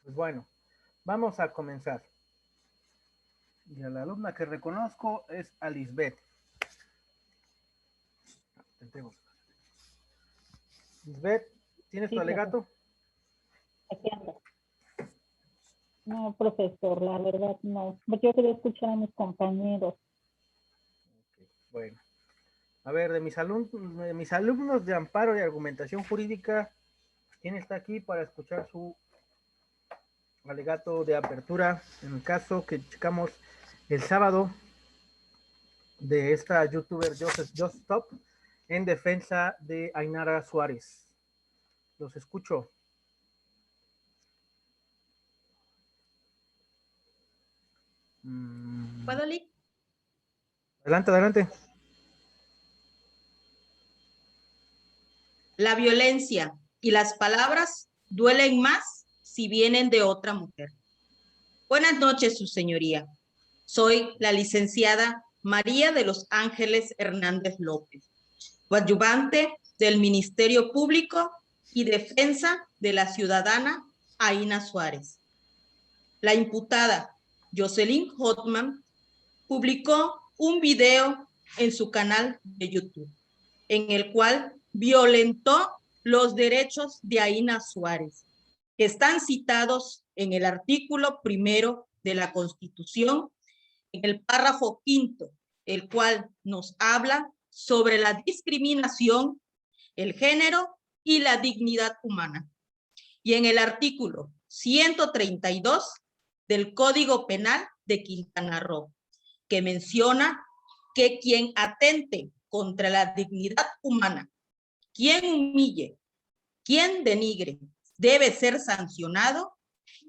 Pues bueno, vamos a comenzar. Y a la alumna que reconozco es a Lisbeth. Lisbeth, ¿tienes tu Sí, profe, alegato? aquí ando. No, profesor, la verdad no. Yo quería escuchar a mis compañeros. Okay, bueno, a ver, de mis alumnos de amparo y argumentación jurídica, ¿quién está aquí para escuchar su alegato de apertura en el caso que checamos el sábado de esta youtuber Just Stop en defensa de Ainara Suárez? Los escucho. ¿Puedo, Lick? Adelante, adelante. La violencia y las palabras duelen más si vienen de otra mujer. Buenas noches, su señoría. Soy la licenciada María de los Ángeles Hernández López, coadyuvante del Ministerio Público y Defensa de la ciudadana Aina Suárez. La imputada Jocelyn Hotman publicó un video en su canal de YouTube, en el cual violentó los derechos de Aina Suárez, que están citados en el artículo 1 de la Constitución, en el párrafo 5, el cual nos habla sobre la discriminación, el género y la dignidad humana. Y en el artículo 132 del Código Penal de Quintana Roo, que menciona que quien atente contra la dignidad humana, quien humille, quien denigre, debe ser sancionado,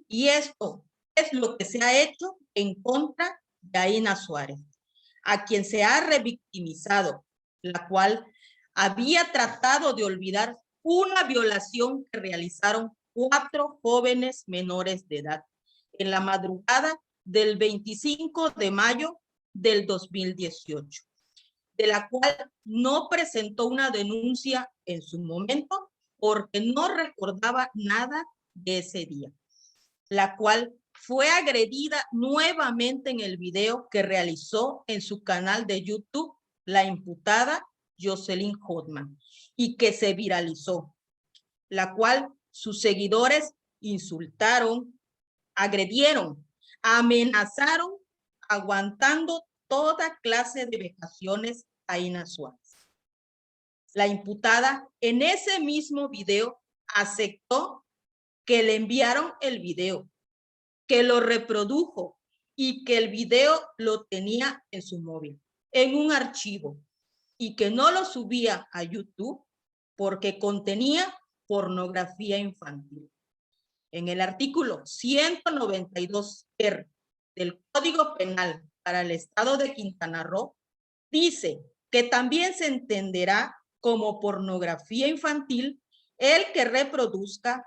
y esto es lo que se ha hecho en contra de Aina Suárez, a quien se ha revictimizado, la cual había tratado de olvidar una violación que realizaron 4 jóvenes menores de edad en la madrugada del 25 de mayo del 2018, de la cual no presentó una denuncia en su momento porque no recordaba nada de ese día, la cual fue agredida nuevamente en el video que realizó en su canal de YouTube la imputada Jocelyn Hotman y que se viralizó, la cual sus seguidores insultaron, agredieron, amenazaron, aguantando toda clase de vejaciones a Aina Suárez. La imputada en ese mismo video aceptó que le enviaron el video, que lo reprodujo y que el video lo tenía en su móvil, en un archivo, y que no lo subía a YouTube porque contenía pornografía infantil. En el artículo 192R del Código Penal para el Estado de Quintana Roo, dice que también se entenderá como pornografía infantil el que reproduzca,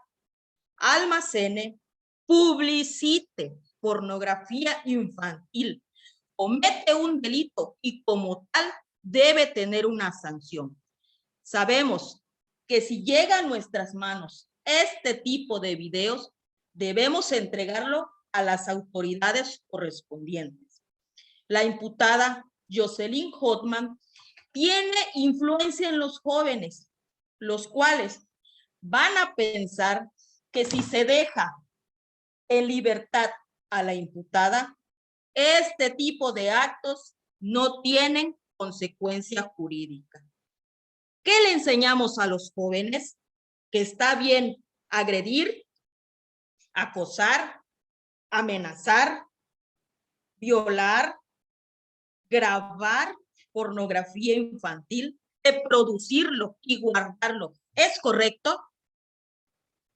almacene, publicite pornografía infantil, comete un delito y como tal debe tener una sanción. Sabemos que si llega a nuestras manos este tipo de videos, debemos entregarlo a las autoridades correspondientes. La imputada Jocelyn Hotman tiene influencia en los jóvenes, los cuales van a pensar que si se deja en libertad a la imputada, este tipo de actos no tienen consecuencia jurídica. ¿Qué le enseñamos a los jóvenes? Que está bien agredir, acosar, amenazar, violar, grabar pornografía infantil, reproducirlo y guardarlo. ¿Es correcto?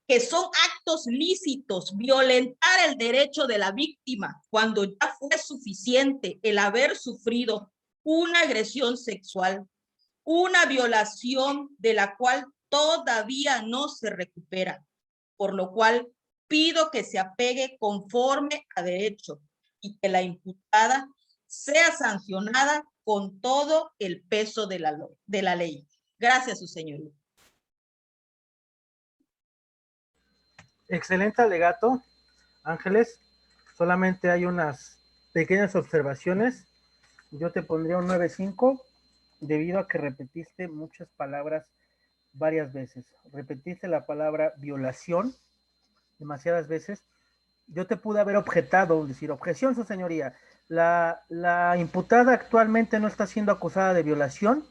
Que son actos lícitos, violentar el derecho de la víctima cuando ya fue suficiente el haber sufrido una agresión sexual, una violación de la cual todavía no se recupera, por lo cual pido que se apegue conforme a derecho y que la imputada sea sancionada con todo el peso de la ley. Gracias, su señoría. Excelente alegato. Ángeles, solamente hay unas pequeñas observaciones. Yo te pondría un 9.5 debido a que repetiste muchas palabras varias veces. Repetiste la palabra violación demasiadas veces. Yo te pude haber objetado, decir, objeción, su señoría. La imputada actualmente no está siendo acusada de violación,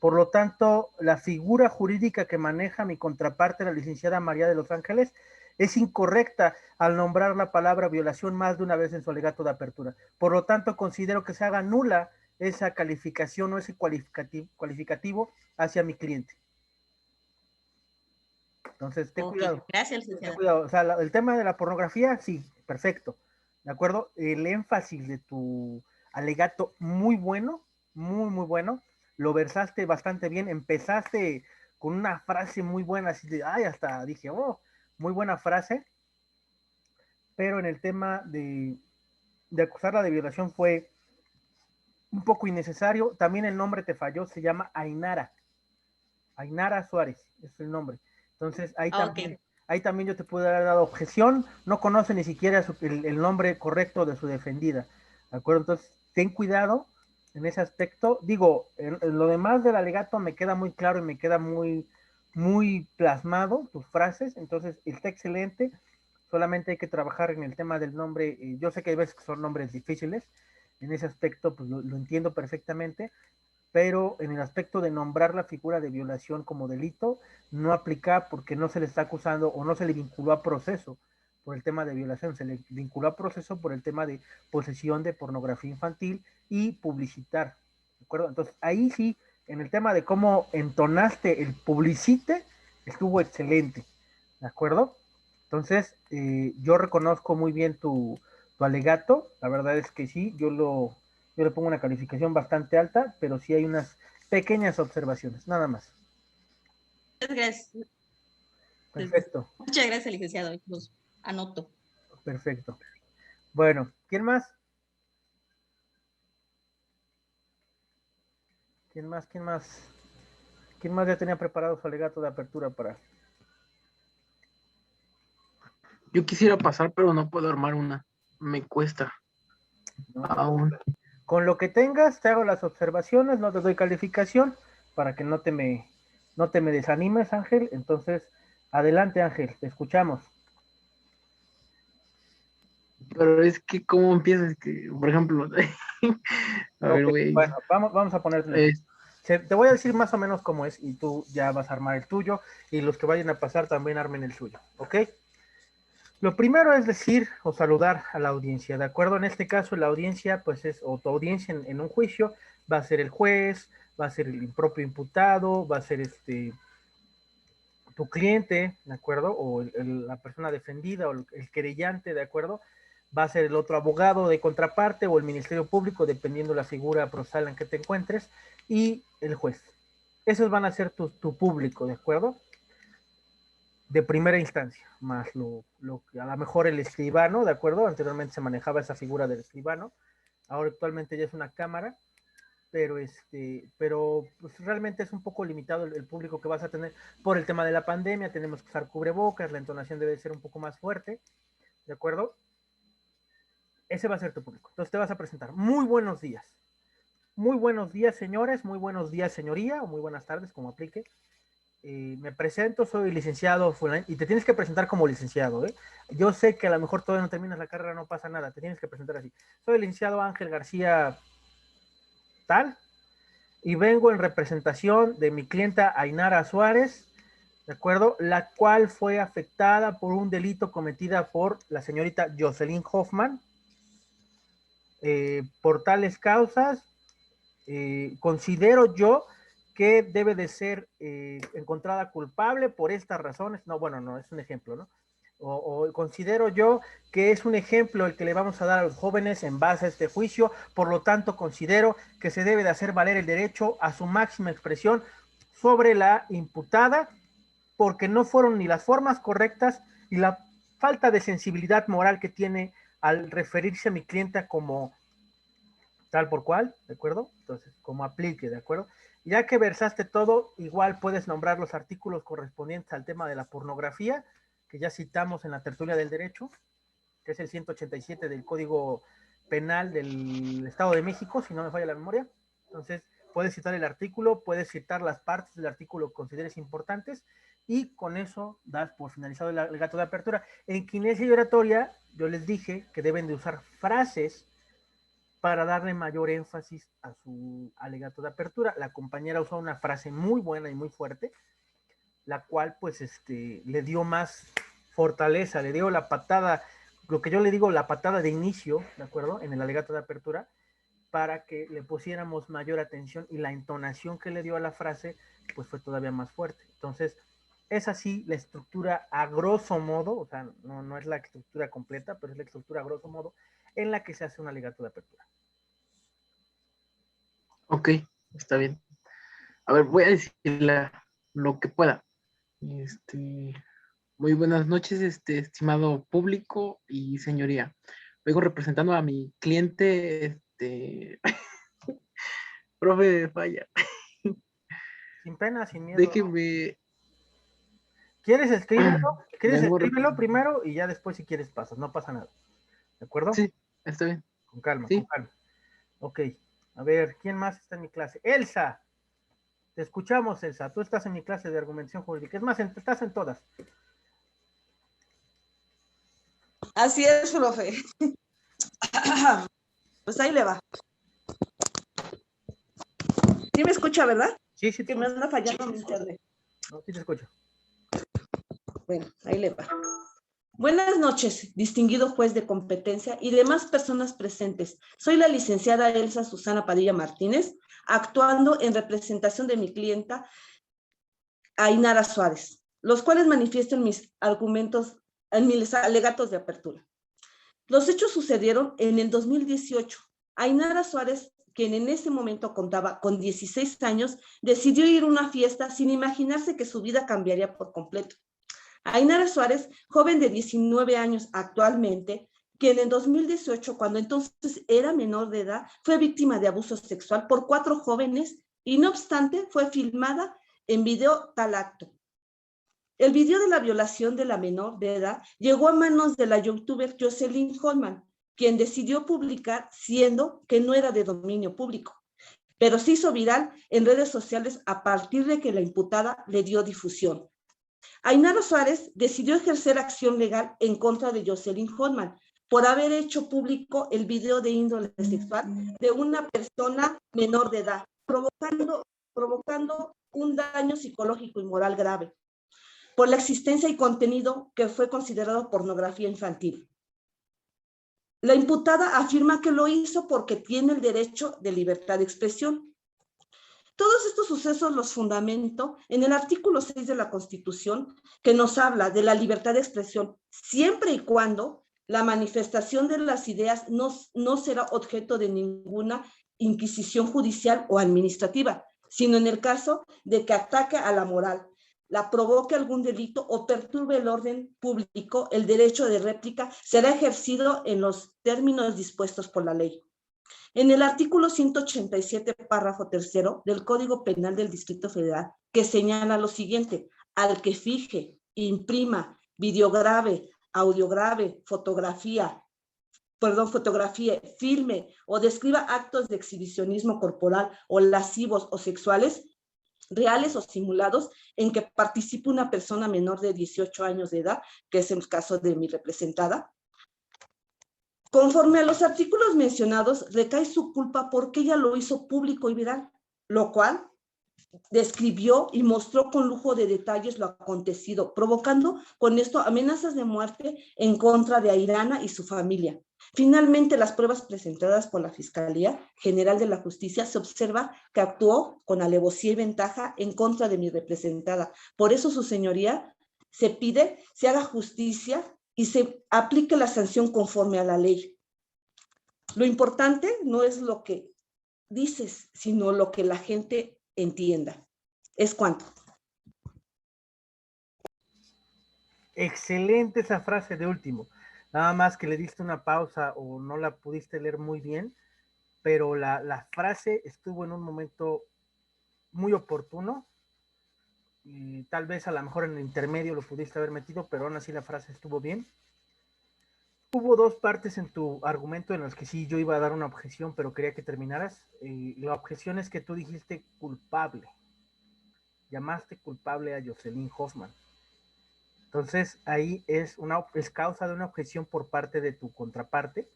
por lo tanto, la figura jurídica que maneja mi contraparte, la licenciada María de los Ángeles, es incorrecta al nombrar la palabra violación más de una vez en su alegato de apertura. Por lo tanto, considero que se haga nula esa calificación o ese cualificativo hacia mi cliente. Entonces, ten cuidado. Gracias, Ten licenciada. cuidado. O sea, el tema de la pornografía, sí, perfecto. ¿De acuerdo? El énfasis de tu alegato, muy bueno, muy bueno. Lo versaste bastante bien. Empezaste con una frase muy buena, así de, ay, hasta dije, oh, muy buena frase. Pero en el tema de acusarla de violación fue un poco innecesario. También el nombre te falló, se llama Ainara. Ainara Suárez, es el nombre. Entonces, ahí también yo te pude haber dado objeción, no conoce ni siquiera el nombre correcto de su defendida, ¿de acuerdo? Entonces, ten cuidado en ese aspecto. Digo, en lo demás del alegato me queda muy claro y me queda muy plasmado tus frases, entonces está excelente, solamente hay que trabajar en el tema del nombre. Yo sé que hay veces que son nombres difíciles, en ese aspecto pues lo entiendo perfectamente, pero en el aspecto de nombrar la figura de violación como delito, no aplica porque no se le está acusando o no se le vinculó a proceso por el tema de violación, se le vinculó a proceso por el tema de posesión de pornografía infantil y publicitar, ¿de acuerdo? Entonces, ahí sí, en el tema de cómo entonaste el publicite, estuvo excelente, ¿de acuerdo? Entonces, yo reconozco muy bien tu alegato, la verdad es que sí, yo le pongo una calificación bastante alta, pero sí hay unas pequeñas observaciones, nada más. Muchas gracias. Perfecto. Muchas gracias, licenciado. Los anoto. Perfecto. Bueno, ¿quién más? ¿Quién más? ¿Quién más? ¿Quién más ya tenía preparado su alegato de apertura para? Yo quisiera pasar, pero no puedo armar una. Me cuesta. ¿No? Aún. Con lo que tengas, te hago las observaciones, no te doy calificación para que no te me desanimes, Ángel. Entonces, adelante, Ángel, te escuchamos. Pero es que, ¿cómo empiezas? Que, por ejemplo, a ver, güey. Bueno, vamos a ponerte un ejemplo. Te voy a decir más o menos cómo es y tú ya vas a armar el tuyo y los que vayan a pasar también armen el suyo, ¿ok? Lo primero es decir o saludar a la audiencia, ¿de acuerdo? En este caso la audiencia, pues o tu audiencia en un juicio va a ser el juez, va a ser el propio imputado, va a ser tu cliente, ¿de acuerdo? O la persona defendida o el querellante, ¿de acuerdo? Va a ser el otro abogado de contraparte o el Ministerio Público, dependiendo la figura procesal en que te encuentres, y el juez. Esos van a ser tu público, ¿de acuerdo? De primera instancia, más a lo mejor el escribano, ¿de acuerdo? Anteriormente se manejaba esa figura del escribano, ahora actualmente ya es una cámara, pero pues realmente es un poco limitado el público que vas a tener por el tema de la pandemia, tenemos que usar cubrebocas, la entonación debe ser un poco más fuerte, ¿de acuerdo? Ese va a ser tu público. Entonces te vas a presentar. Muy buenos días. Muy buenos días, señores, muy buenos días, señoría, o muy buenas tardes, como aplique. Me presento, soy licenciado fulano, y te tienes que presentar como licenciado, ¿eh? Yo sé que a lo mejor todavía no terminas la carrera, no pasa nada, te tienes que presentar así. Soy el licenciado Ángel García tal, y vengo en representación de mi clienta Ainara Suárez, ¿de acuerdo? La cual fue afectada por un delito cometida por la señorita Jocelyn Hoffman. Por tales causas, considero yo que debe de ser encontrada culpable por estas razones. No, bueno, no, es un ejemplo, ¿no? O considero yo que es un ejemplo el que le vamos a dar a los jóvenes en base a este juicio, por lo tanto considero que se debe de hacer valer el derecho a su máxima expresión sobre la imputada, porque no fueron ni las formas correctas y la falta de sensibilidad moral que tiene al referirse a mi clienta como tal por cual, ¿de acuerdo? Entonces, como aplique, ¿de acuerdo? Ya que versaste todo, igual puedes nombrar los artículos correspondientes al tema de la pornografía, que ya citamos en la tertulia del derecho, que es el 187 del Código Penal del Estado de México, si no me falla la memoria. Entonces, puedes citar el artículo, puedes citar las partes del artículo que consideres importantes, y con eso das por finalizado el alegato de apertura. En Quinesia y Oratoria, yo les dije que deben de usar frases para darle mayor énfasis a su alegato de apertura. La compañera usó una frase muy buena y muy fuerte, la cual pues le dio más fortaleza, le dio la patada, lo que yo le digo, la patada de inicio, ¿de acuerdo? En el alegato de apertura, para que le pusiéramos mayor atención, y la entonación que le dio a la frase pues fue todavía más fuerte. Entonces, es así la estructura a grosso modo, o sea, no es la estructura completa, pero es la estructura a grosso modo en la que se hace un alegato de apertura. Ok, está bien. A ver, voy a decir lo que pueda. Muy buenas noches, estimado público y señoría. Vengo representando a mi cliente, profe Falla. Sin pena, sin miedo. Déjeme. ¿Quieres escríbelo? ¿Quieres Vengo escríbelo primero y ya después si quieres pasas? No pasa nada. ¿De acuerdo? Sí, está bien. Con calma, Sí. con calma. Ok, a ver, ¿quién más está en mi clase? Elsa, te escuchamos, Elsa. Tú estás en mi clase de argumentación jurídica. Es más, estás en todas. Así es, profe. Pues ahí le va. ¿Sí me escucha, verdad? Sí, sí. Que me anda fallando mi internet. No, sí te escucho. Bueno, ahí le va. Buenas noches, distinguido juez de competencia y demás personas presentes. Soy la licenciada Elsa Susana Padilla Martínez, actuando en representación de mi clienta Ainara Suárez, los cuales manifiesto en mis argumentos, en mis alegatos de apertura. Los hechos sucedieron en el 2018. Ainara Suárez, quien en ese momento contaba con 16 años, decidió ir a una fiesta sin imaginarse que su vida cambiaría por completo. Ainara Suárez, joven de 19 años actualmente, quien en 2018, cuando entonces era menor de edad, fue víctima de abuso sexual por 4 jóvenes y no obstante fue filmada en video tal acto. El video de la violación de la menor de edad llegó a manos de la youtuber Jocelyn Holman, quien decidió publicar siendo que no era de dominio público, pero se hizo viral en redes sociales a partir de que la imputada le dio difusión. Ainara Suárez decidió ejercer acción legal en contra de Jocelyn Holman por haber hecho público el video de índole sexual de una persona menor de edad, provocando un daño psicológico y moral grave por la existencia y contenido que fue considerado pornografía infantil. La imputada afirma que lo hizo porque tiene el derecho de libertad de expresión. Todos estos sucesos los fundamento en el artículo 6 de la Constitución, que nos habla de la libertad de expresión, siempre y cuando la manifestación de las ideas no será objeto de ninguna inquisición judicial o administrativa, sino en el caso de que ataque a la moral, la provoque algún delito o perturbe el orden público, el derecho de réplica será ejercido en los términos dispuestos por la ley. En el artículo 187, párrafo 3 del Código Penal del Distrito Federal, que señala lo siguiente: al que fije, imprima, videograve, audiograve, fotografía, filme o describa actos de exhibicionismo corporal o lascivos o sexuales, reales o simulados, en que participe una persona menor de 18 años de edad, que es el caso de mi representada. Conforme a los artículos mencionados, recae su culpa porque ella lo hizo público y viral, lo cual describió y mostró con lujo de detalles lo acontecido, provocando con esto amenazas de muerte en contra de Ainara y su familia. Finalmente, las pruebas presentadas por la Fiscalía General de la Justicia se observa que actuó con alevosía y ventaja en contra de mi representada. Por eso, su señoría, se pide se haga justicia y se aplique la sanción conforme a la ley. Lo importante no es lo que dices, sino lo que la gente entienda. Es cuanto. Excelente esa frase de último. Nada más que le diste una pausa o no la pudiste leer muy bien, pero la frase estuvo en un momento muy oportuno, y tal vez a lo mejor en el intermedio lo pudiste haber metido, pero aún así la frase estuvo bien. Hubo dos partes en tu argumento en las que sí yo iba a dar una objeción, pero quería que terminaras. La objeción es que tú dijiste culpable. Llamaste culpable a Jocelyn Hoffman. Entonces, ahí es causa de una objeción por parte de tu contraparte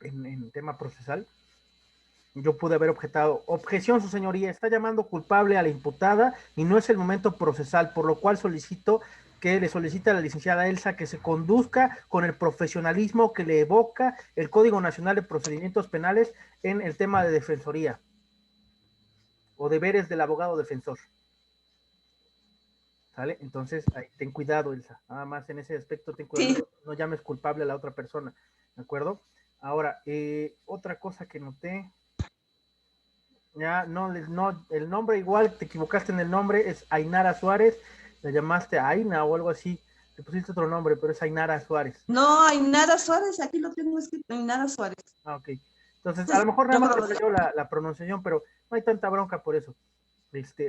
en tema procesal. Yo pude haber objetado, objeción, su señoría, está llamando culpable a la imputada y no es el momento procesal, por lo cual solicito que le solicita a la licenciada Elsa que se conduzca con el profesionalismo que le evoca el Código Nacional de Procedimientos Penales en el tema de defensoría o deberes del abogado defensor. ¿Sale? Entonces, ahí, ten cuidado, Elsa. Nada más en ese aspecto, ten cuidado. Sí. No llames culpable a la otra persona. ¿De acuerdo? Ahora, otra cosa que noté. Ya, no, el nombre igual, te equivocaste en el nombre, es Ainara Suárez. La llamaste Aina o algo así. Te pusiste otro nombre, pero es Ainara Suárez. No, Ainara Suárez, aquí lo tengo escrito, Ainara Suárez. Ah, ok. Entonces, a lo mejor nada más le falló la pronunciación, pero no hay tanta bronca por eso.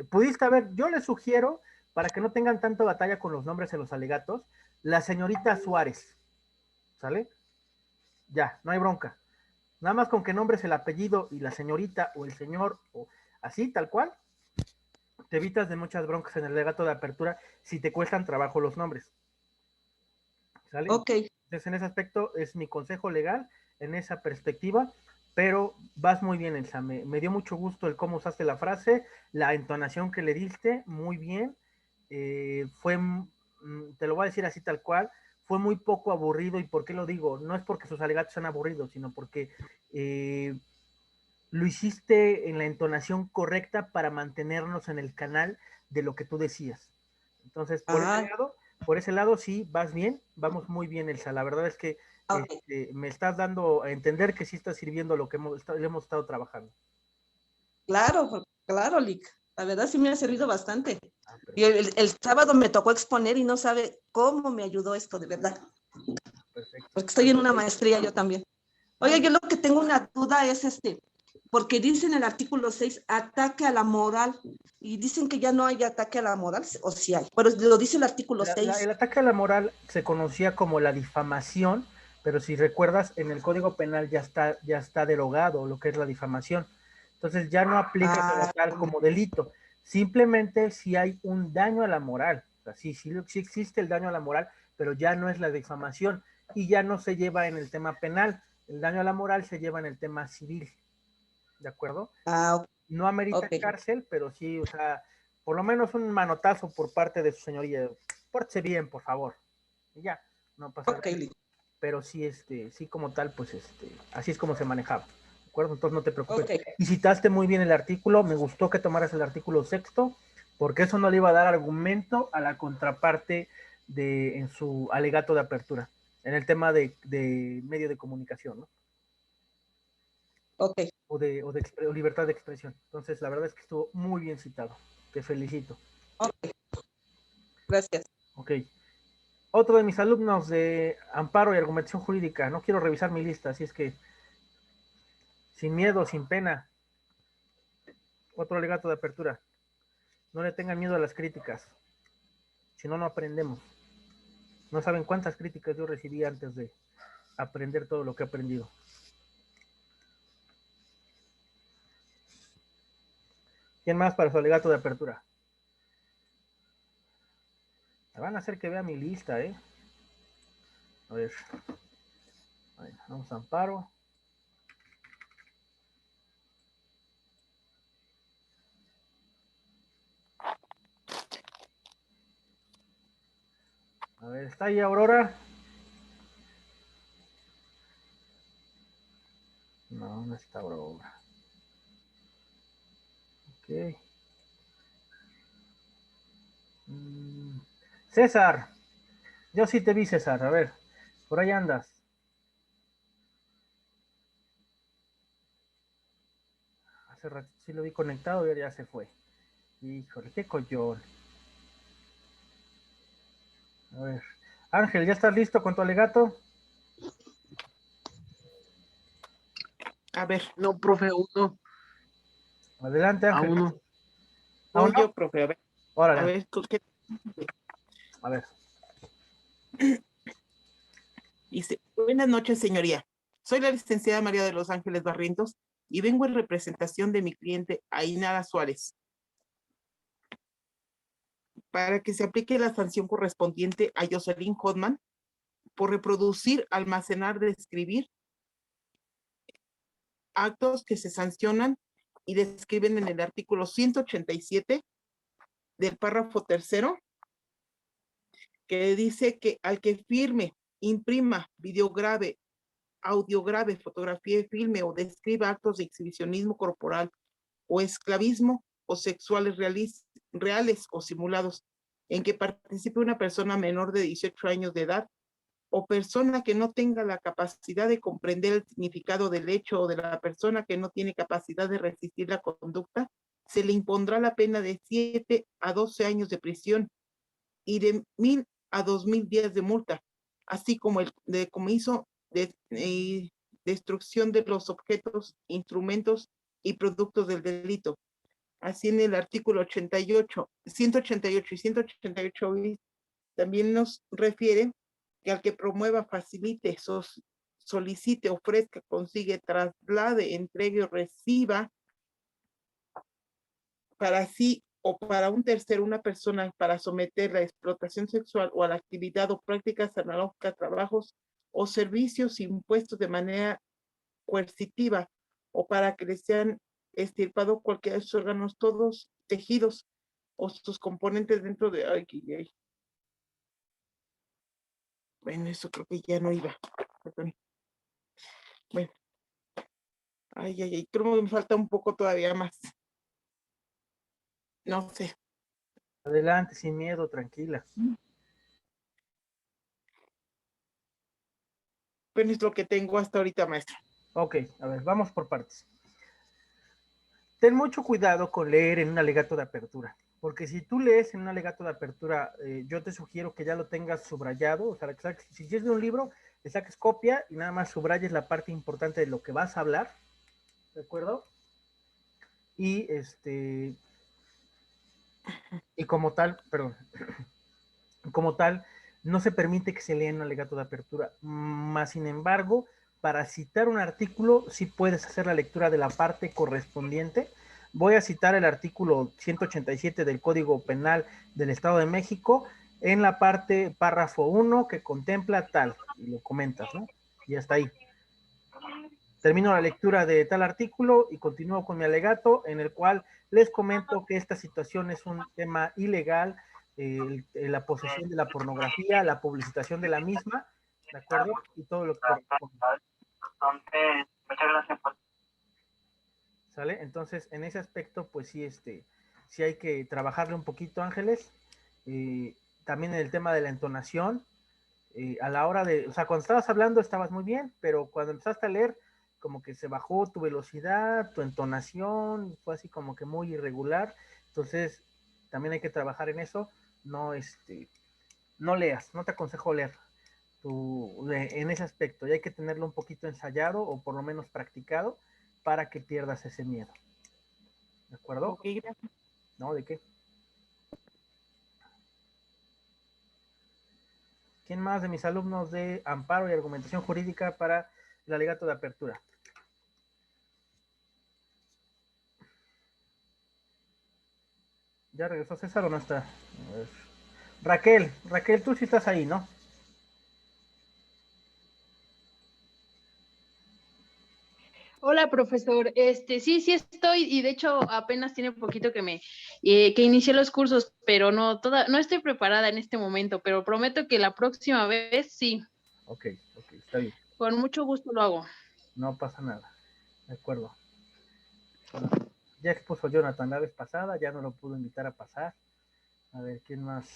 Pudiste haber, yo les sugiero, para que no tengan tanta batalla con los nombres en los alegatos, la señorita Suárez, ¿sale? Ya, no hay bronca. Nada más con que nombres el apellido y la señorita o el señor, o así, tal cual, te evitas de muchas broncas en el alegato de apertura si te cuestan trabajo los nombres. ¿Sale? Ok. Entonces, en ese aspecto es mi consejo legal, en esa perspectiva, pero vas muy bien, Elsa. Me dio mucho gusto el cómo usaste la frase, la entonación que le diste, muy bien. Fue, te lo voy a decir así tal cual, fue muy poco aburrido. ¿Y por qué lo digo? No es porque sus alegatos sean aburridos, sino porque lo hiciste en la entonación correcta para mantenernos en el canal de lo que tú decías. Entonces, por ese lado sí, vas bien, vamos muy bien, Elsa. La verdad es que me estás dando a entender que sí está sirviendo lo que hemos estado trabajando. Claro, claro, Lick. La verdad sí me ha servido bastante. Y el sábado me tocó exponer y no sabe cómo me ayudó esto, de verdad. Perfecto. Porque estoy en una maestría yo también. Oye, yo lo que tengo una duda es porque dice en el artículo 6, ataque a la moral, y dicen que ya no hay ataque a la moral, o sí hay, pero lo dice el artículo 6. El ataque a la moral se conocía como la difamación, pero si recuerdas, en el Código Penal ya está derogado lo que es la difamación. Entonces ya no aplica como tal como delito. Simplemente si hay un daño a la moral. O sea, sí existe el daño a la moral, pero ya no es la difamación y ya no se lleva en el tema penal. El daño a la moral se lleva en el tema civil. ¿De acuerdo? No amerita cárcel, pero sí, o sea, por lo menos un manotazo por parte de su señoría. Pórtese bien, por favor. Y ya, no pasa nada. Pero sí, sí como tal, pues así es como se manejaba. ¿De acuerdo? Entonces no te preocupes. Y citaste muy bien el artículo, me gustó que tomaras el artículo 6º, porque eso no le iba a dar argumento a la contraparte en su alegato de apertura, en el tema de medio de comunicación, ¿no? O de libertad de expresión. Entonces, la verdad es que estuvo muy bien citado. Te felicito. Gracias. Ok. Otro de mis alumnos de amparo y argumentación jurídica. No quiero revisar mi lista, así es que sin miedo, sin pena. Otro alegato de apertura. No le tengan miedo a las críticas. Si no, no aprendemos. No saben cuántas críticas yo recibí antes de aprender todo lo que he aprendido. ¿Quién más para su alegato de apertura? Me van a hacer que vea mi lista, ¿eh? A ver. Vamos a amparo. A ver, ¿está ahí Aurora? No, no está Aurora. Ok. César. Yo sí te vi, César. A ver, por ahí andas. Hace ratito sí lo vi conectado y ya se fue. Híjole, qué collón. A ver. Ángel, ¿ya estás listo con tu alegato? A ver, no, profe, uno. Adelante, Ángel. A uno. ¿A uno? Yo, profe, a ver. Órale. A ver, ¿qué? A ver. Dice, buenas noches, señoría. Soy la licenciada María de los Ángeles Barrientos y vengo en representación de mi cliente Ainara Suárez para que se aplique la sanción correspondiente a Jocelyn Hodman por reproducir, almacenar, describir actos que se sancionan y describen en el artículo 187 del párrafo tercero, que dice que al que firme, imprima, videograve, audiograve, fotografía, filme o describa actos de exhibicionismo corporal o esclavismo o sexuales reales o simulados en que participe una persona menor de 18 años de edad o persona que no tenga la capacidad de comprender el significado del hecho o de la persona que no tiene capacidad de resistir la conducta, se le impondrá la pena de 7 a 12 años de prisión y de 1,000 a 2,000 días de multa, así como el decomiso de destrucción de los objetos, instrumentos y productos del delito. Así en el artículo 88, 188 y 188 también nos refiere que al que promueva, facilite, solicite, ofrezca, consigue, traslade, entregue o reciba para sí o para un tercero una persona para someterla a explotación sexual o a la actividad o prácticas analógicas, trabajos o servicios impuestos de manera coercitiva o para que le sean extirpados cualquiera de sus órganos, todos tejidos o sus componentes dentro de... Ay. Bueno, eso creo que ya no iba. Perdón. Bueno. Ay. Creo que me falta un poco todavía más. No sé. Adelante, sin miedo, tranquila. Bueno, es lo que tengo hasta ahorita, maestra. Ok, a ver, vamos por partes. Ten mucho cuidado con leer en un alegato de apertura, porque si tú lees en un alegato de apertura, yo te sugiero que ya lo tengas subrayado, o sea, si es de un libro, le saques copia y nada más subrayes la parte importante de lo que vas a hablar, ¿de acuerdo? Y como tal, perdón, como tal, no se permite que se lea en un alegato de apertura, más sin embargo, para citar un artículo, sí puedes hacer la lectura de la parte correspondiente. Voy a citar el artículo 187 del Código Penal del Estado de México en la parte párrafo 1 que contempla tal, y lo comentas, ¿no? Y hasta ahí. Termino la lectura de tal artículo y continúo con mi alegato, en el cual les comento que esta situación es un tema ilegal, la posesión de la pornografía, la publicitación de la misma, ¿de acuerdo? Y todo lo que corresponde. Muchas gracias. ¿Sale? Entonces, en ese aspecto, pues sí, sí hay que trabajarle un poquito, Ángeles. También en el tema de la entonación, a la hora de, o sea, cuando estabas hablando estabas muy bien, pero cuando empezaste a leer, como que se bajó tu velocidad, tu entonación, fue así como que muy irregular. Entonces, también hay que trabajar en eso. No, no leas, no te aconsejo leer en ese aspecto. Y hay que tenerlo un poquito ensayado o por lo menos practicado para que pierdas ese miedo. ¿De acuerdo? Ok, gracias. ¿No? ¿De qué? ¿Quién más de mis alumnos de amparo y argumentación jurídica para el alegato de apertura? ¿Ya regresó César o no está? Raquel, tú sí estás ahí, ¿no? Hola, profesor. Sí estoy, y de hecho apenas tiene poquito que inicié los cursos, pero no estoy preparada en este momento, pero prometo que la próxima vez sí. Ok, está bien. Con mucho gusto lo hago. No pasa nada, de acuerdo. Ya expuso Jonathan la vez pasada, ya no lo pudo invitar a pasar. A ver, ¿quién más?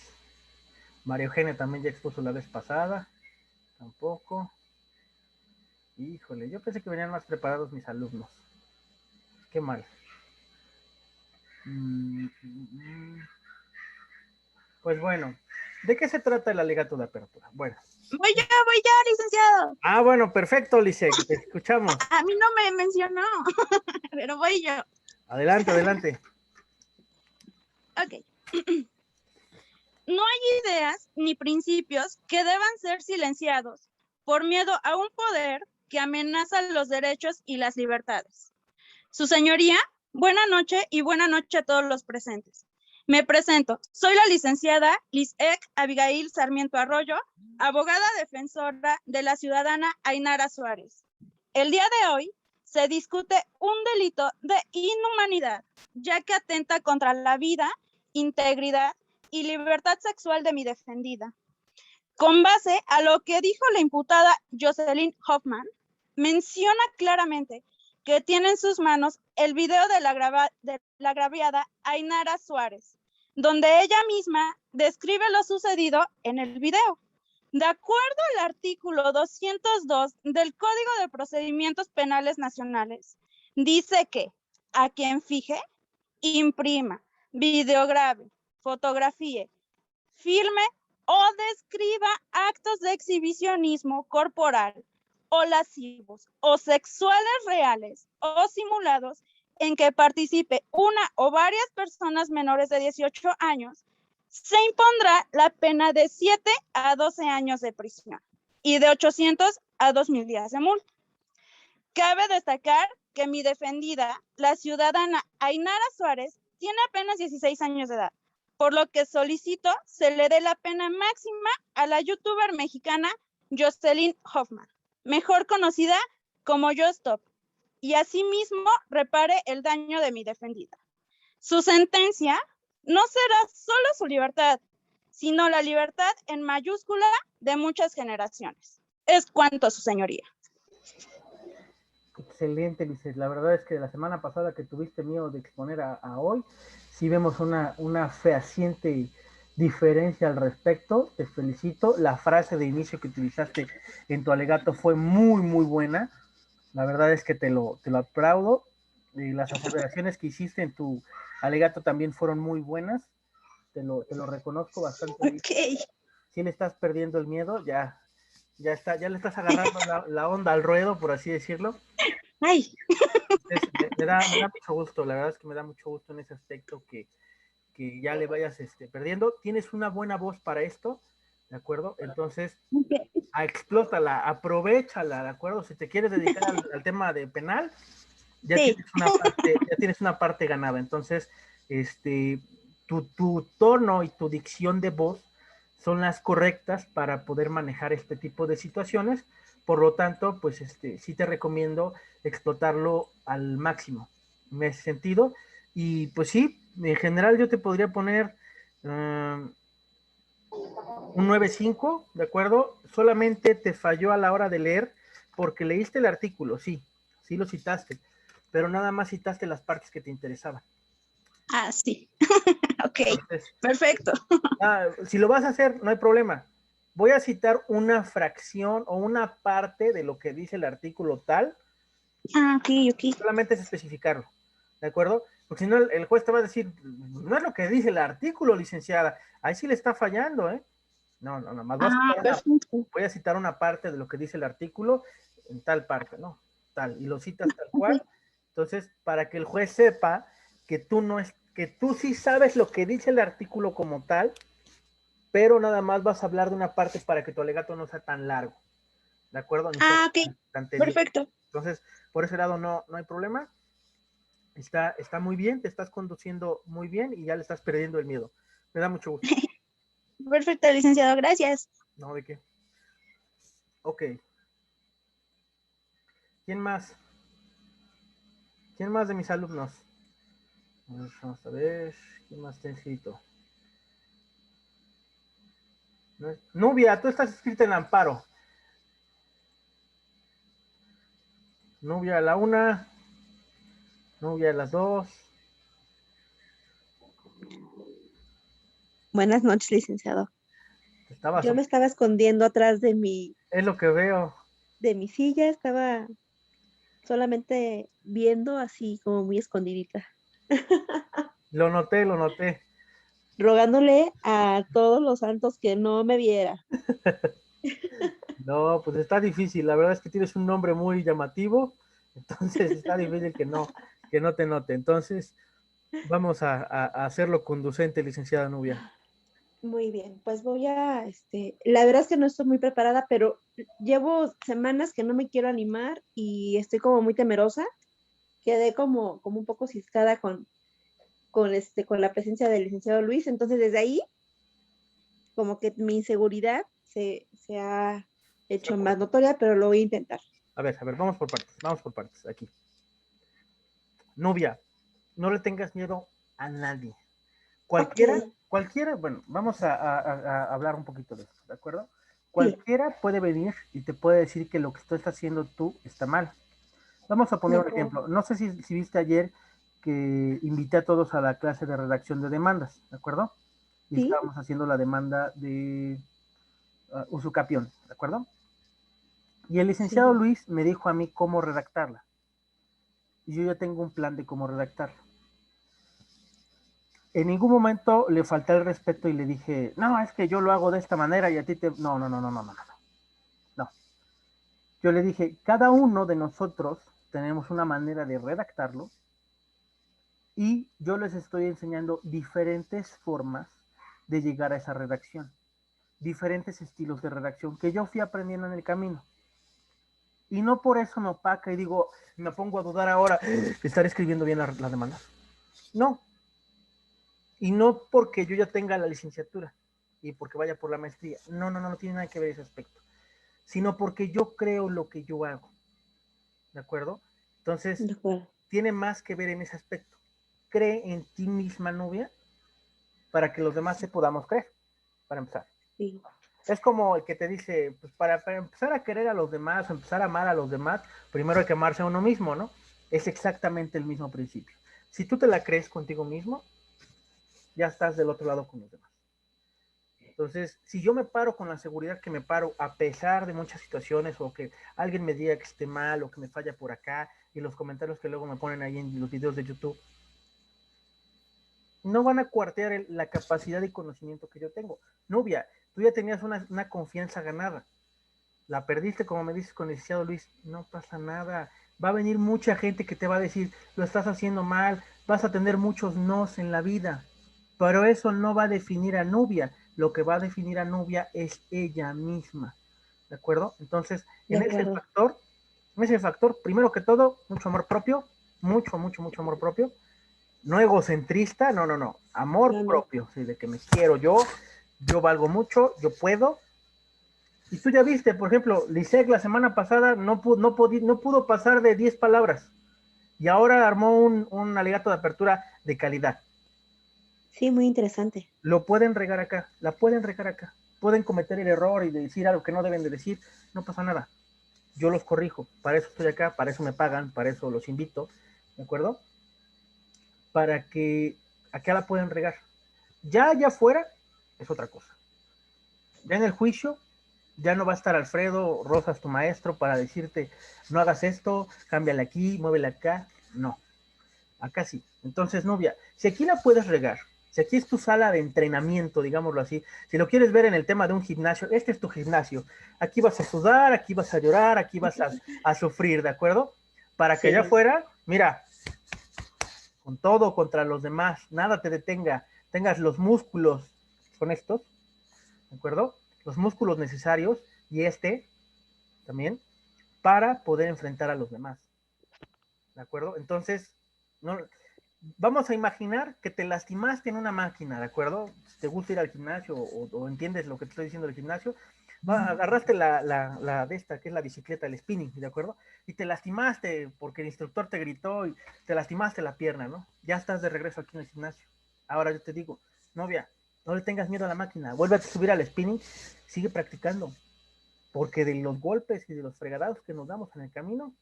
María Eugenia también ya expuso la vez pasada. Tampoco. Híjole, yo pensé que venían más preparados mis alumnos. Qué mal. Pues bueno, ¿de qué se trata el alegato de apertura? Bueno. Voy ya, licenciado. Ah, bueno, perfecto, Lice, te escuchamos. A mí no me mencionó, pero voy yo. Adelante. Ok. No hay ideas ni principios que deban ser silenciados por miedo a un poder que amenaza los derechos y las libertades. Su señoría, buena noche y buena noche a todos los presentes. Me presento, soy la licenciada Lisek Abigail Sarmiento Arroyo, abogada defensora de la ciudadana Ainara Suárez. El día de hoy se discute un delito de inhumanidad, ya que atenta contra la vida, integridad y libertad sexual de mi defendida. Con base a lo que dijo la imputada Jocelyn Hoffman, menciona claramente que tiene en sus manos el video de la agraviada Ainara Suárez, donde ella misma describe lo sucedido en el video. De acuerdo al artículo 202 del Código de Procedimientos Penales Nacionales, dice que a quien fije, imprima, videograbe, fotografíe, firme o describa actos de exhibicionismo corporal o lascivos o sexuales reales o simulados en que participe una o varias personas menores de 18 años, se impondrá la pena de 7 a 12 años de prisión y de 800 a 2,000 días de multa. Cabe destacar que mi defendida, la ciudadana Ainara Suárez, tiene apenas 16 años de edad, por lo que solicito se le dé la pena máxima a la youtuber mexicana Jocelyn Hoffman, mejor conocida como JoStop, y asimismo repare el daño de mi defendida. Su sentencia no será solo su libertad, sino la libertad en mayúscula de muchas generaciones. Es cuanto, su señoría. Excelente, Lices. La verdad es que la semana pasada que tuviste miedo de exponer a hoy, sí vemos una fehaciente diferencia al respecto. Te felicito. La frase de inicio que utilizaste en tu alegato fue muy, muy buena. La verdad es que te lo aplaudo. Las aseveraciones que hiciste en tu alegato también fueron muy buenas. Te lo reconozco bastante bien. Ok. Si le estás perdiendo el miedo, ya le estás agarrando la onda al ruedo, por así decirlo. Ay. Entonces, me da mucho gusto, la verdad es que me da mucho gusto en ese aspecto que ya le vayas perdiendo. Tienes una buena voz para esto, ¿de acuerdo? Entonces, explótala, aprovéchala, ¿de acuerdo? Si te quieres dedicar al tema de penal, ya, sí, tienes una parte ganada. Entonces, tu tono y tu dicción de voz son las correctas para poder manejar este tipo de situaciones. Por lo tanto, pues sí te recomiendo explotarlo al máximo en ese sentido. Y pues sí, en general yo te podría poner un 9.5, ¿de acuerdo? Solamente te falló a la hora de leer porque leíste el artículo, sí lo citaste, pero nada más citaste las partes que te interesaban. Ah, sí. Ok, entonces, perfecto. Si lo vas a hacer, no hay problema. Voy a citar una fracción o una parte de lo que dice el artículo tal. Ok. Solamente es especificarlo, ¿de acuerdo? Porque si no, el juez te va a decir, no es lo que dice el artículo, licenciada. Ahí sí le está fallando, ¿eh? No, más voy a citar una parte de lo que dice el artículo en tal parte, ¿no? Tal, y lo citas tal cual. Entonces, para que el juez sepa que tú sí sabes lo que dice el artículo como tal, pero nada más vas a hablar de una parte para que tu alegato no sea tan largo, ¿de acuerdo? Ok, perfecto. Entonces, por ese lado no hay problema. Está muy bien, te estás conduciendo muy bien y ya le estás perdiendo el miedo. Me da mucho gusto. Perfecto, licenciado, gracias. No, ¿de qué? Ok. ¿Quién más? ¿Quién más de mis alumnos? Vamos a ver, ¿quién más está inscrito? Nubia, tú estás inscrita en Amparo. Nubia a la 1, Nubia a las 2. Buenas noches, licenciado. Yo me estaba escondiendo atrás de mi... Es lo que veo. De mi silla, estaba solamente viendo así como muy escondidita. Lo noté. Rogándole a todos los santos que no me viera. No, pues está difícil. La verdad es que tienes un nombre muy llamativo, entonces está difícil que no te note. Entonces, vamos a hacerlo conducente, licenciada Nubia. Muy bien, pues voy a, la verdad es que no estoy muy preparada, pero llevo semanas que no me quiero animar y estoy como muy temerosa. Quedé como un poco ciscada con la presencia del licenciado Luis, entonces desde ahí como que mi inseguridad se ha hecho más notoria, pero lo voy a intentar. A ver, vamos por partes aquí. Nubia, no le tengas miedo a nadie. Cualquiera, Ok. cualquiera, bueno, vamos a hablar un poquito de esto, ¿de acuerdo? Sí. Cualquiera puede venir y te puede decir que lo que tú estás haciendo tú está mal. Vamos a poner De un acuerdo. ejemplo. No sé si viste ayer que invité a todos a la clase de redacción de demandas, ¿de acuerdo? Y Sí. estábamos haciendo la demanda de usucapión, ¿de acuerdo? Y el licenciado Sí. Luis me dijo a mí cómo redactarla. Y yo ya tengo un plan de cómo redactarla. En ningún momento le falté el respeto y le dije, no, es que yo lo hago de esta manera y a ti te... No, no, no, no, no, no, no. No. Yo le dije, cada uno de nosotros tenemos una manera de redactarlo y yo les estoy enseñando diferentes formas de llegar a esa redacción, diferentes estilos de redacción que yo fui aprendiendo en el camino. Y no por eso me opaca y digo, me pongo a dudar ahora, ¿estar escribiendo bien la demanda? No. Y no porque yo ya tenga la licenciatura y porque vaya por la maestría. No, no, no, no tiene nada que ver ese aspecto. Sino porque yo creo lo que yo hago. ¿De acuerdo? Entonces, De acuerdo. tiene más que ver en ese aspecto. Cree en ti misma, novia, para que los demás se podamos creer, para empezar. Sí. Es como el que te dice, pues para empezar a querer a los demás, empezar a amar a los demás, primero hay que amarse a uno mismo, ¿no? Es exactamente el mismo principio. Si tú te la crees contigo mismo, ya estás del otro lado con los demás. Entonces, si yo me paro con la seguridad que me paro, a pesar de muchas situaciones, o que alguien me diga que esté mal, o que me falla por acá, y los comentarios que luego me ponen ahí en los videos de YouTube, no van a cuartear la capacidad y conocimiento que yo tengo. Nubia, tú ya tenías una confianza ganada. La perdiste, como me dices con el licenciado Luis, no pasa nada. Va a venir mucha gente que te va a decir, lo estás haciendo mal, vas a tener muchos nos en la vida. Pero eso no va a definir a Nubia. Lo que va a definir a Nubia es ella misma. ¿De acuerdo? Entonces, De acuerdo. en ese factor, primero que todo, mucho amor propio, mucho, mucho, mucho amor propio. No egocentrista, no, no, no. Amor No, no. propio, ¿sí? De que me quiero yo valgo mucho, yo puedo. Y tú ya viste, por ejemplo, Lisek la semana pasada no pudo pasar de 10 palabras. Y ahora armó un alegato de apertura de calidad. Sí, muy interesante. Lo pueden regar acá, la pueden regar acá. Pueden cometer el error y decir algo que no deben de decir, no pasa nada. Yo los corrijo, para eso estoy acá, para eso me pagan, para eso los invito, ¿de acuerdo? Para que acá la pueden regar. Ya allá afuera es otra cosa. Ya en el juicio, ya no va a estar Alfredo Rosas, tu maestro, para decirte, no hagas esto, cámbiale aquí, muévele acá. No, acá sí. Entonces, novia, si aquí la puedes regar, si aquí es tu sala de entrenamiento, digámoslo así, si lo quieres ver en el tema de un gimnasio, este es tu gimnasio. Aquí vas a sudar, aquí vas a llorar, aquí vas a sufrir, ¿de acuerdo? Para que allá Sí. afuera, mira, con todo contra los demás, nada te detenga, tengas los músculos, son estos, ¿de acuerdo? Los músculos necesarios y también para poder enfrentar a los demás, ¿de acuerdo? Entonces, no, vamos a imaginar que te lastimaste en una máquina, ¿de acuerdo? Si te gusta ir al gimnasio o entiendes lo que te estoy diciendo del gimnasio, agarraste la de esta, que es la bicicleta, el spinning, ¿de acuerdo? Y te lastimaste porque el instructor te gritó y te lastimaste la pierna, ¿no? Ya estás de regreso aquí en el gimnasio. Ahora yo te digo, novia, no le tengas miedo a la máquina, vuelve a subir al spinning, sigue practicando, porque de los golpes y de los fregados que nos damos en el camino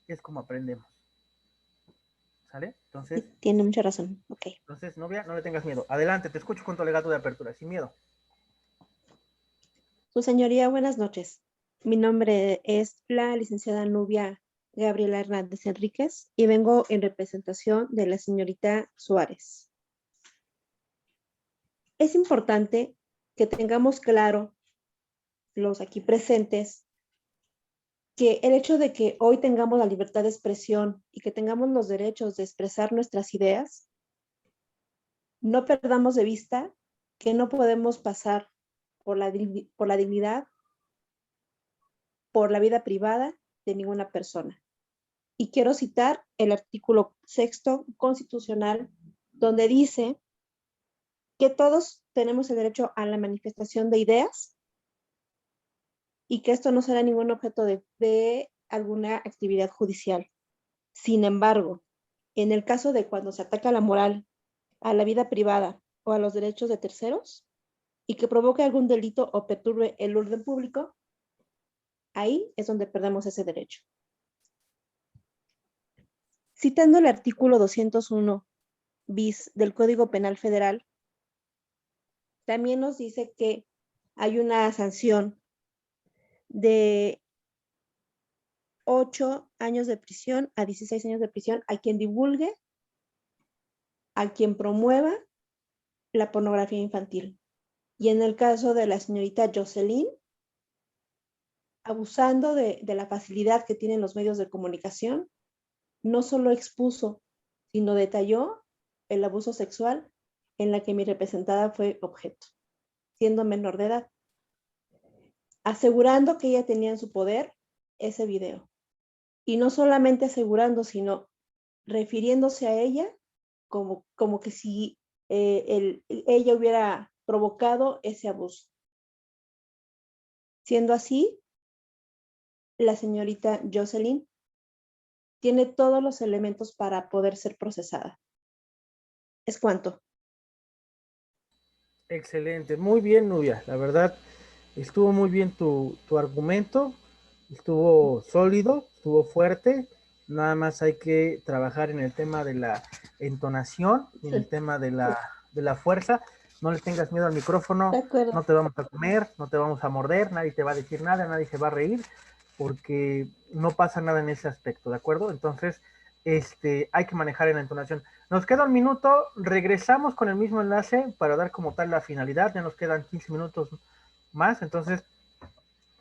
es como aprendemos. ¿Sale? Sí, tiene mucha razón. Ok. Entonces, novia, no le tengas miedo. Adelante, te escucho con tu alegato de apertura, sin miedo. Su señoría, buenas noches. Mi nombre es la licenciada Nubia Gabriela Hernández Enríquez y vengo en representación de la señorita Suárez. Es importante que tengamos claro, los aquí presentes, que el hecho de que hoy tengamos la libertad de expresión y que tengamos los derechos de expresar nuestras ideas, no perdamos de vista que no podemos pasar por la dignidad, por la vida privada de ninguna persona. Y quiero citar el artículo 6º constitucional, donde dice que todos tenemos el derecho a la manifestación de ideas y que esto no será ningún objeto de alguna actividad judicial. Sin embargo, en el caso de cuando se ataca la moral, a la vida privada o a los derechos de terceros y que provoque algún delito o perturbe el orden público, ahí es donde perdemos ese derecho. Citando el artículo 201 bis del Código Penal Federal, también nos dice que hay una sanción de 8 años de prisión a 16 años de prisión a quien divulgue, a quien promueva la pornografía infantil. Y en el caso de la señorita Jocelyn, abusando de la facilidad que tienen los medios de comunicación, no solo expuso, sino detalló el abuso sexual en la que mi representada fue objeto, siendo menor de edad, asegurando que ella tenía en su poder ese video. Y no solamente asegurando, sino refiriéndose a ella como que si ella hubiera provocado ese abuso. Siendo así, la señorita Jocelyn tiene todos los elementos para poder ser procesada. ¿Es cuánto? Excelente, muy bien, Nubia. La verdad, estuvo muy bien tu argumento, estuvo sólido, estuvo fuerte. Nada más hay que trabajar en el tema de la entonación, en el tema de la fuerza. No le tengas miedo al micrófono, no te vamos a comer, no te vamos a morder, nadie te va a decir nada, nadie se va a reír, porque no pasa nada en ese aspecto, ¿de acuerdo? Entonces, hay que manejar en la entonación. Nos queda un minuto, regresamos con el mismo enlace para dar como tal la finalidad, ya nos quedan 15 minutos más, entonces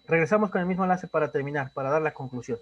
regresamos con el mismo enlace para terminar, para dar la conclusión.